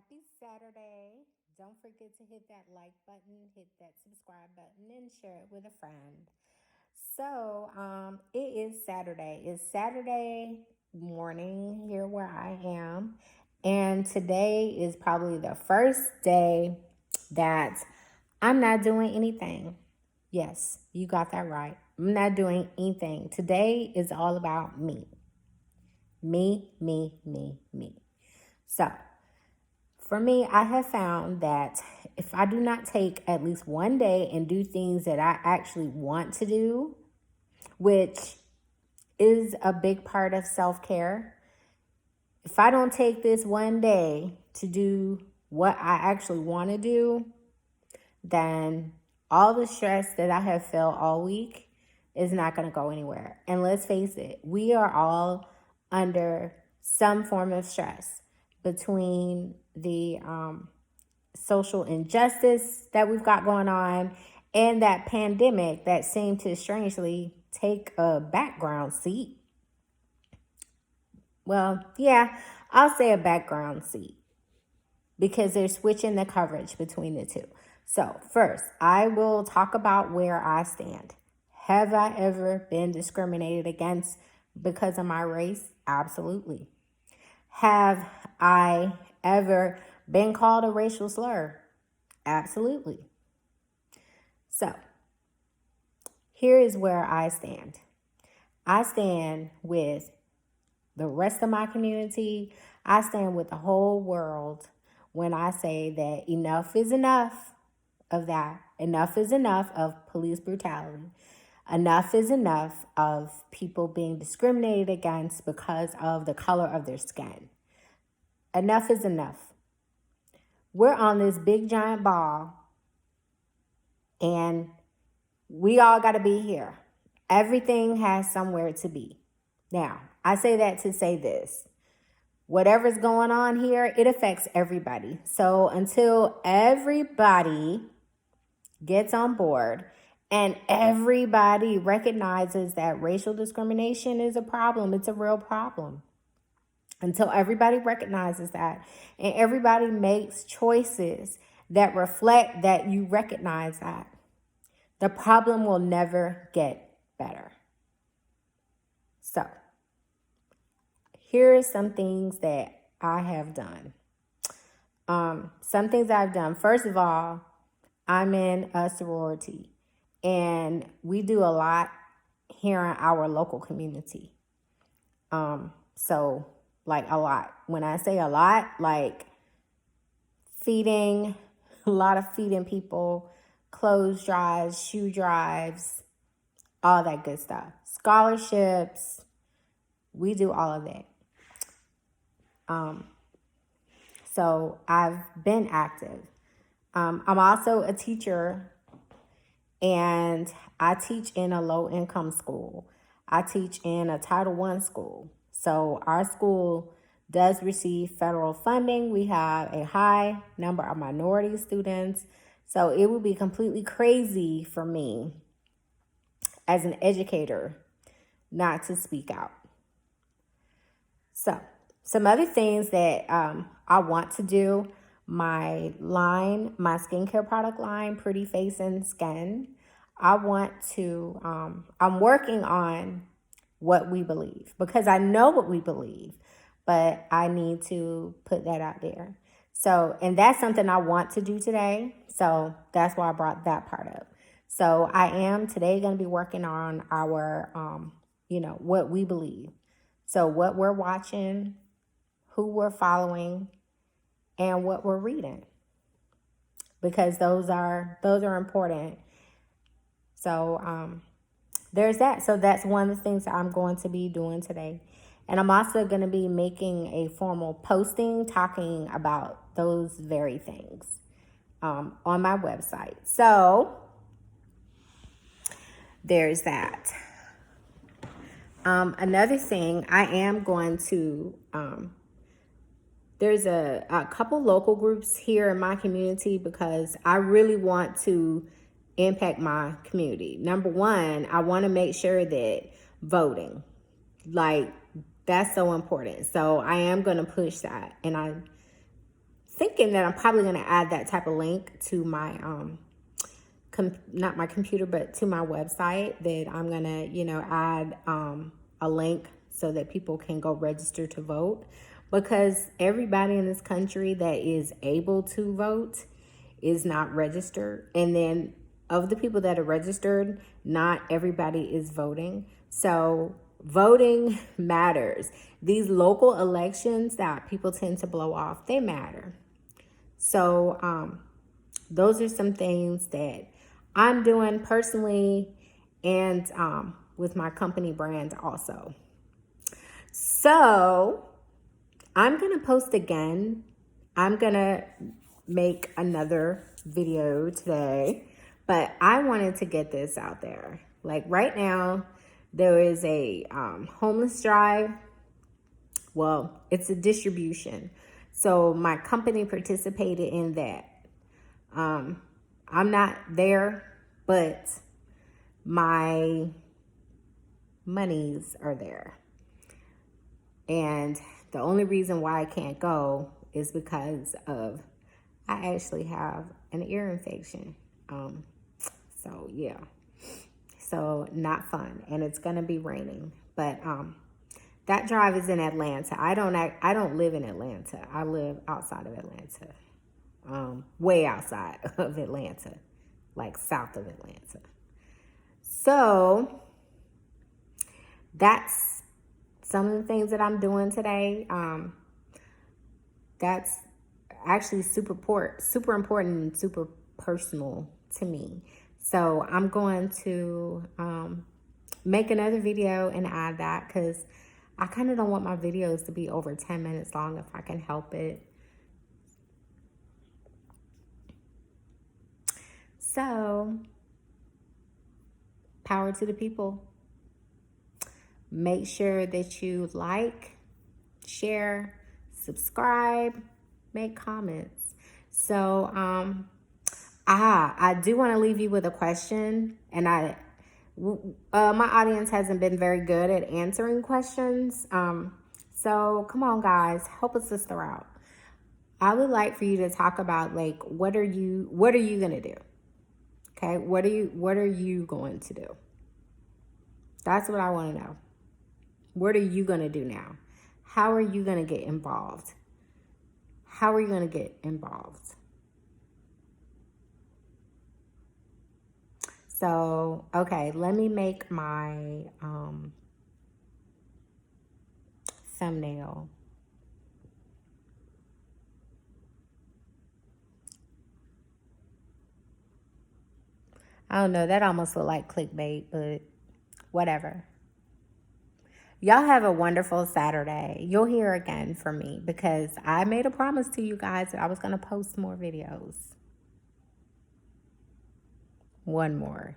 Happy Saturday. Don't forget to hit that like button, hit that subscribe button, and share it with a friend. It is Saturday. It's Saturday morning here where I am. And today is probably the first day that I'm not doing anything. Yes, you got that right. I'm not doing anything. Today is all about me. Me. So, for me, I have found that if I do not take at least one day and do things that I actually want to do, which is a big part of self care, if I don't take this one day to do what I actually want to do, then all the stress that I have felt all week is not going to go anywhere. And let's face it, we are all under some form of stress between the social injustice that we've got going on and that pandemic that seemed to strangely take a background seat. Well, yeah, I'll say a background seat because they're switching the coverage between the two. So, first, I will talk about where I stand. Have I ever been discriminated against because of my race? Absolutely. Have I ever been called a racial slur? Absolutely. So, here is where I stand. I stand with the rest of my community. I stand with the whole world when I say that enough is enough of that. Enough is enough of police brutality. Enough is enough of people being discriminated against because of the color of their skin. Enough is enough. We're on this big giant ball and we all got to be here. Everything has somewhere to be. Now, I say that to say this. Whatever's going on here, it affects everybody. So until everybody gets on board and everybody recognizes that racial discrimination is a problem, it's a real problem. Until everybody recognizes that and everybody makes choices that reflect that you recognize that, the problem will never get better. So, here are some things that I have done. Some things I've done. First of all, I'm in a sorority, and we do a lot here in our local community. So, like a lot. When I say a lot, like feeding, a lot of feeding people, clothes drives, shoe drives, all that good stuff. Scholarships, we do all of that. So I've been active. I'm also a teacher, and I teach in a low-income school. I teach in a Title I school. So our school does receive federal funding. We have a high number of minority students. So it would be completely crazy for me as an educator not to speak out. So some other things that I want to do, my skincare product line, Pretty Face and Skin. I'm working on what we believe because I know what we believe, but I need to put that out there. So, and that's something I want to do today. So that's why I brought that part up. So I am today going to be working on our, what we believe. So what we're watching, who we're following, and what we're reading, because those are important. So there's that. So that's one of the things that I'm going to be doing today. And I'm also going to be making a formal posting talking about those very things on my website. So there's that. Another thing, I am going to, there's a couple local groups here in my community because I really want to impact my community. Number one, I want to make sure that voting, that's so important. So I am going to push that. And I thinking that I'm probably going to add that type of link to my not my computer, but to my website, that I'm going to, you know, add a link so that people can go register to vote, because everybody in this country that is able to vote is not registered. And then of the people that are registered, not everybody is voting. So voting matters. These local elections that people tend to blow off, they matter. So those are some things that I'm doing personally, and with my company brand also. So I'm going to post again. I'm going to make another video today, but I wanted to get this out there. Like right now, there is a homeless drive. Well, it's a distribution. So my company participated in that. I'm not there, but my monies are there. And the only reason why I can't go is because of I actually have an ear infection. So yeah. So not fun, and it's gonna be raining. But that drive is in Atlanta. I don't live in Atlanta. I live outside of Atlanta. Way outside of Atlanta, like south of Atlanta. So that's some of the things that I'm doing today. That's actually super important and super personal to me. So I'm going to make another video and add that, because I kind of don't want my videos to be over 10 minutes long if I can help it. So, power to the people. Make sure that you like, share, subscribe, make comments. So, I do want to leave you with a question, and my audience hasn't been very good at answering questions. So come on, guys, help a sister out. I would like for you to talk about, like, what are you gonna do? Okay, what are you going to do? That's what I want to know. What are you gonna do now? How are you gonna get involved? How are you gonna get involved? So, okay, let me make my thumbnail. I don't know, that almost looked like clickbait, but whatever. Y'all have a wonderful Saturday. You'll hear again from me, because I made a promise to you guys that I was going to post more videos. One more.